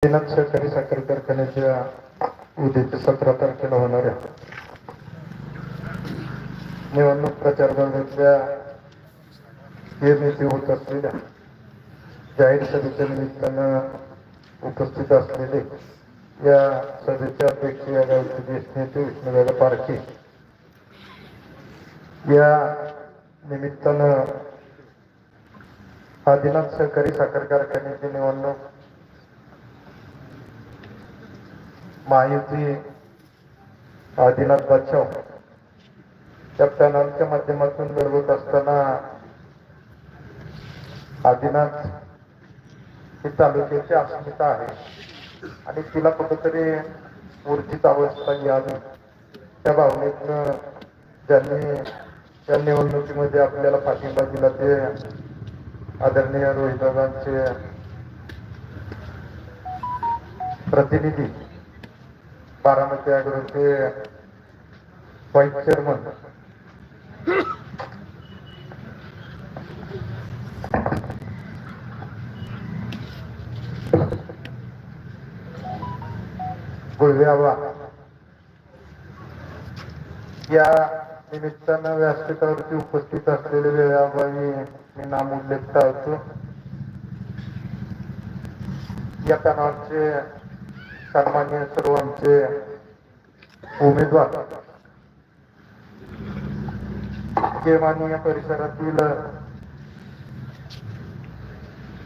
दिनांक सहकारी साखर कारखान्याच्या उद्याच्या 17 तारखेला होणाऱ्या निवडणूक प्रचार दौऱ्यातल्या निर्णय होत असलेल्या जाहीर सभेच्या निमित्तानं उपस्थित असलेले या सभेचे अध्यक्ष या गावचे ज्येष्ठ नेते विष्णुदादा पारखे या निमित्तानं आदिनाथ सहकारी साखर कारखान्याची निवडणूक महायुती आदिनाथ बचाव त्या पॅनलच्या माध्यमातून लढवत असताना आदिनाथ ही तालुक्याची अस्मिता आहे आणि तिला कुठेतरी ऊर्जित अवस्था यावी त्या भावनेतनं ज्यांनी त्या निवडणुकीमध्ये आपल्याला पाठिंबा दिला ते आदरणीय रोहितदादांचे प्रतिनिधी बारामती ॲग्रोचे व्हाईस चेअरमन गुळव्यावा या निमित्तानं व्यासपीठावरती उपस्थित असलेले वेळाबाई मी नाम उल्लेख टाळतो. या पॅनलचे सन्मान्य सर्व आमचे उमेदवार केमानी या परिसरातील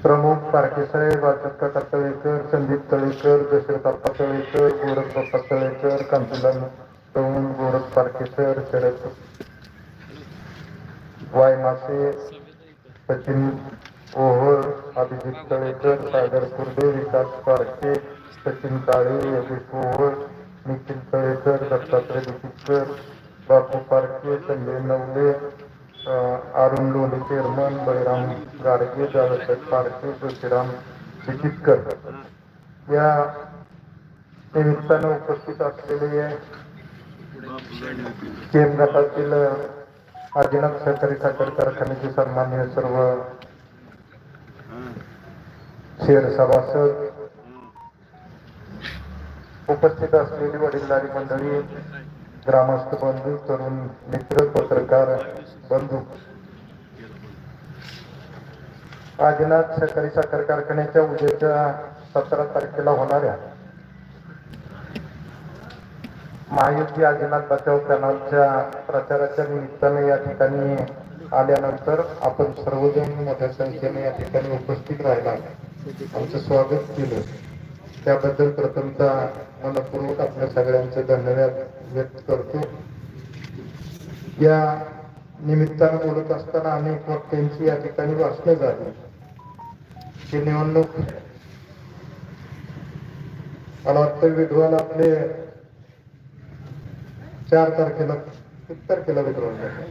प्रमुख पारखेसाहेब अशोक तळेकर, संदीप तळेकर, दशरथ तळेकर, गोरख तळेकर, कांतीलाल चव्हाण, गोरख पारखेसर, शरद वायमासे, सचिन ओहळ, अभिजित तळेकर, सागर कुर्डे, विकास पारखे, सचिन काळे, योगेश ओहळ, निखिल तळेकर, दत्तात्रय लिपिकर, बापू पारखे, संजय नवले, अरुण लोणे चेअरमन, बळीराम गाडगे, दादासाहेब पारखे, जोशीराम चिकितकर या निमित्तानं उपस्थित असलेले केम गटातील आदिनाथ सहकारी साखर कारखान्याचे सन्मान्य सर्व शेअर सभासद, उपस्थित असलेली वडीलधारी मंडळी, ग्रामस्थ बंधू, तरुण मित्र, पत्रकार बंधू, आदिनाथ सहकारी साखर कारखान्याच्या उद्याच्या 17 तारखेला होणाऱ्या महायुती आदिनाथ बचाव पॅनलच्या प्रचाराच्या निमित्ताने या ठिकाणी आल्यानंतर आपण सर्वजण मोठ्या संख्येने या ठिकाणी उपस्थित राहिला, आमचं स्वागत केलं त्याबद्दल प्रथमतः मनपूर्वक आपल्या सगळ्यांचे धन्यवाद व्यक्त करतो. या निमित्तानं बोलत असताना अनेक वक्त्यांची या ठिकाणी भाषणं झाली. ही निवडणूक मला वाटतं विड्रॉल आपले 4 तारखेला 1 तारखेला विड्रॉल झाला,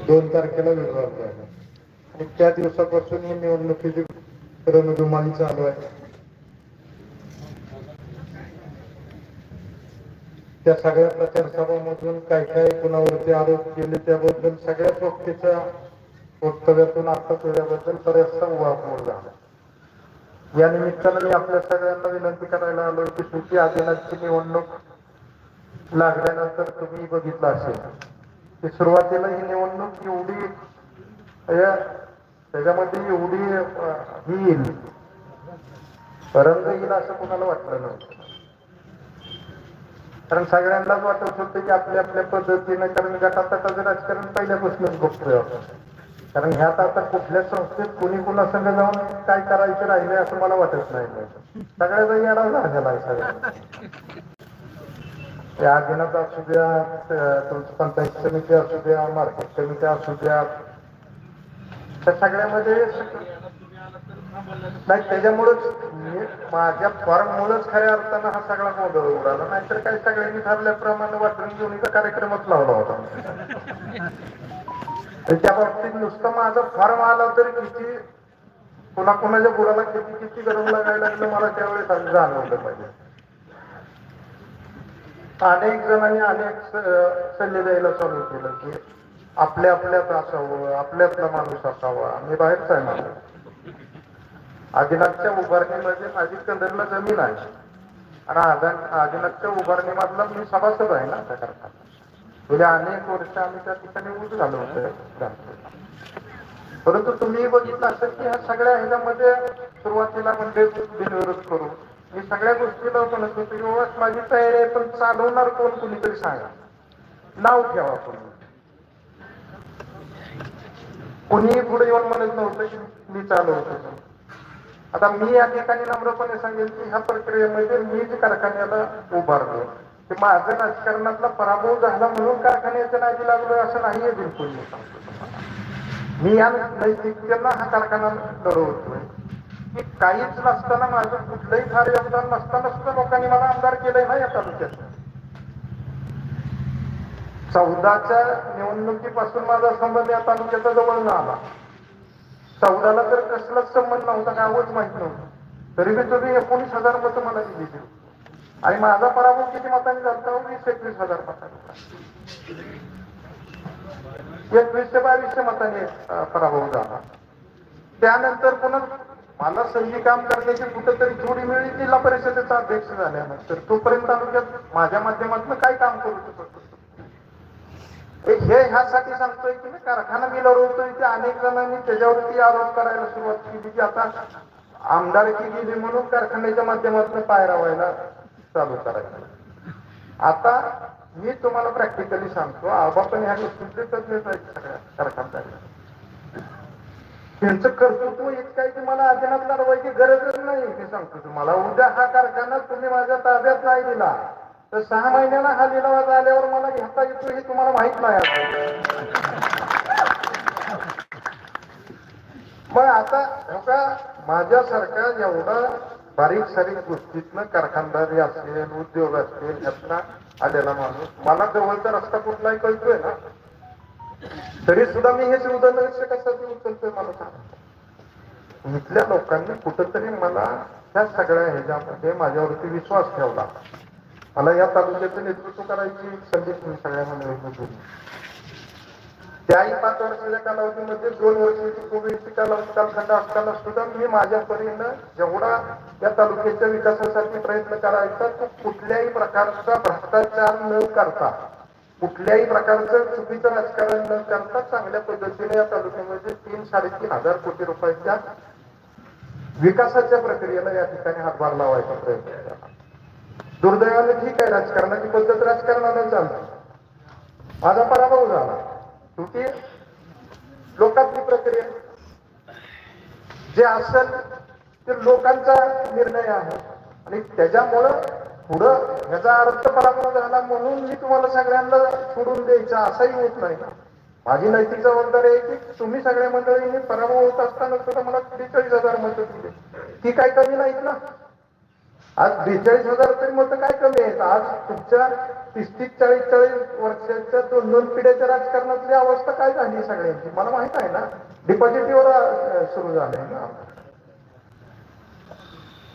2 तारखेला विड्रॉल झाला आणि त्या दिवसापासून ही निवडणुकीची रणधुमाळी चालू आहे. त्या सगळ्या प्रचार सभामधून काय काय कुणावरती आरोप केले त्याबद्दल सगळ्याच व्यक्तीच्या वक्तव्यातून आता तुझ्याबद्दल बऱ्याचसा उहापोह झाला. या निमित्तानं मी आपल्या सगळ्यांना विनंती करायला आलो की तुमची आदिनाथची निवडणूक लागल्यानंतर तुम्ही बघितलं असेल की सुरुवातीला ही निवडणूक एवढी त्याच्यामध्ये एवढी ही येईल रंग येईल असं कोणाला वाटलं नव्हतं. कारण सगळ्यांनाच वाटत होतं की आपल्या आपल्या पद्धतीने, कारण गटातटाचं राजकारण पहिल्यापासूनच बघतोय आपण. कारण ह्यात आता कुठल्या संस्थेत कोणी कुणा संघ जाऊन काय करायचं राहिले असं मला वाटत नाही. सगळ्याचा येडा झालेला आहे सगळ्या. त्या आदिनाथ असू द्या, पंचायत समिती असू द्या, मार्केट कमिटी असू द्या, त्या सगळ्यामध्ये नाही. त्याच्यामुळेच माझ्या फॉर्ममुळेच खऱ्या अर्थानं हा सगळा गोंधळ उडाला, नाहीतर काही सगळ्यांनी ठरल्याप्रमाणे वाटून घेऊन कार्यक्रमच लावला होता. त्या बाबतीत नुसतं माझा फॉर्म आला तरी किती कुणाकुणाच्या गुराला किती किती गरम लागायला लागलं मला त्यावेळेस जाणवलं पाहिजे. अनेक जणांनी अनेक सल्ले द्यायला चालू केलं की आपल्या आपल्यात असावं, आपल्यातला माणूस असावा, मी बाहेरचा आहे माझा. आदिनाथच्या उभारणीमध्ये माझी कंदरला जमीन आहे आणि आदिनाथच्या उभारणीमधला मी सभासद आहे ना त्या कारखान्यात. गेल्या अनेक वर्ष आम्ही त्या ठिकाणी ऊस झालो होतो. परंतु तुम्ही बघितलं असेल की ह्या सगळ्या ह्याच्यामध्ये सुरुवातीला म्हणजे बिनविरोध करू मी सगळ्या गोष्टीला म्हणत होतो की बाबा माझी तयारी आहे, पण चालवणार कोण कुणीतरी सांगा, नाव ठेवा कोणी. कुणीही पुढे येऊन म्हणत नव्हतं की मी चालवतो. आता मी या ठिकाणी नम्रपणे सांगेन की ह्या प्रक्रियेमध्ये मी जे कारखान्याला उभारलो ते माझं राजकारणातला पराभव झाला म्हणून कारखान्याच्या नादी लागलो असं नाहीये बिलकुल. मी सांगतो तुम्हाला, मी या नैतिकतेला हा कारखाना लढवतोय की काहीच नसताना माझं कुठलंही फार योगदान नसताना सुद्धा लोकांनी मला आमदार केलंय ना या तालुक्यात. 14च्या निवडणुकीपासून माझा संबंध या तालुक्याचा जवळ न आला. 14ला तर कसलाच संबंध नव्हता, गावच माहित नव्हतं, तरी मी तुम्ही 19,000 मतं मला दिली आणि माझा पराभव किती मतांनी झाला? 20-21,000 मतांनी, 2100-2200 मतांनी पराभव झाला. त्यानंतर पुन्हा मला संधी काम करण्याची कुठेतरी जोडी मिळली जिल्हा परिषदेचा अध्यक्ष झाल्यानंतर. तोपर्यंत तालुक्यात माझ्या माध्यमातून काय काम करू शकतो हे ह्यासाठी सांगतोय की कारखाना मी लढवतोय की अनेक जणांनी त्याच्यावरती आरोप करायला सुरुवात केली की आता आमदारकी गेली म्हणून कारखान्याच्या माध्यमातून पायरा व्हायला चालू करायला. आता मी तुम्हाला प्रॅक्टिकली सांगतो, आबा पण ह्या गोष्टीतले तज्ञच आहेत सगळ्या कारखानदारी. त्यांचं कर्तृत्व इतकं आहे की मला आदिनाथ लढवायची गरजच नाही. ते सांगतो तुम्हाला, उद्या हा कारखाना तुम्ही माझ्या ताब्यात नाही दिला तर 6 महिन्याला हा लिलाव आल्यावर मला घेता येतो हे तुम्हाला माहित नाही. मग आता बघा, माझ्यासारखा एवढा बारीक सारीक गोष्टीतनं कारखानदारी असेल, उद्योग असेल, यातला आलेला माणूस, मला जवळचा रस्ता कुठलाही कळतोय ना, तरी सुद्धा मी हे उदाहरण कशासाठी उचलतोय मला सांग. इथल्या लोकांनी कुठंतरी मला ह्या सगळ्या ह्याच्यामध्ये माझ्यावरती विश्वास ठेवला. मला या तालुक्याचं नेतृत्व करायची संधी सगळ्या मंडळींनी. त्याही 5 वर्षाच्या कालावधीमध्ये 2 वर्षाची कोविडची कालखंड असताना सुद्धा मी माझ्या परीनं जेवढा या तालुक्याच्या विकासासाठी प्रयत्न करायचा तो कुठल्याही प्रकारचा भ्रष्टाचार न करता, कुठल्याही प्रकारचं चुकीचं राजकारण न करता चांगल्या पद्धतीने या तालुक्यामध्ये 3-3.5 हजार कोटी रुपयाच्या विकासाच्या प्रक्रियेला या ठिकाणी हातभार लावायचा प्रयत्न केला. दुर्दैवाने ठीक आहे, राजकारणाची पद्धत राजकारणाने चालते. माझा पराभव झाला, शेवटी लोकांची प्रक्रिया जे असेल ते लोकांचा निर्णय आहे आणि त्याच्यामुळं पुढं ह्याचा अर्थ पराभव झाला म्हणून मी तुम्हाला सगळ्यांना सोडून द्यायचा असाही होत नाही ना. माझी नैतिक जबाबदारी आहे की तुम्ही सगळ्या मंडळींनी पराभव होत असताना सुद्धा मला 43,000 मतं दिली. ती काय कमी नाहीत ना. आज 42,000 तरी मतं काय कमी आहेत? आज तुमच्या 30-40 वर्षाच्या 2 पिढ्याच्या राजकारणातली अवस्था काय झाली सगळ्यांची मला माहित आहे ना. डिपॉझिटीवर सुरू झाले ना.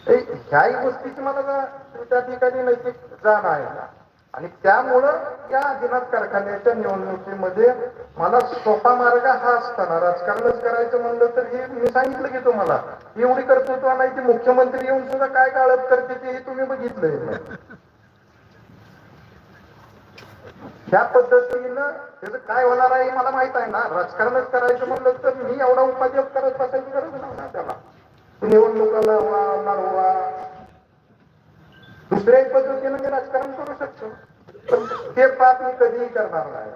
ह्याही गोष्टीची मला त्या ठिकाणी नैतिक जाण आहे ना. आणि त्यामुळं या आदिनाथ कारखान्याच्या निवडणुकीमध्ये मला सोपा मार्ग हा असताना राजकारणच करायचं म्हणलं तर हे मी सांगितलं की तुम्हाला एवढी कर्तृत्व नाही की मुख्यमंत्री येऊन सुद्धा काय गाळप करते ते तुम्ही बघितलंय. ह्या पद्धतीनं त्याचं काय होणार आहे मला माहित आहे ना. राजकारणच करायचं म्हणलं तर मी एवढा उपाध्याय करत बसायची गरज नाही ना. त्याला निवडणुकाला लढवा, दुसऱ्याही पद्धतीनं मी राजकारण करू शकतो, पण ते पाप मी कधीही करणार नाही.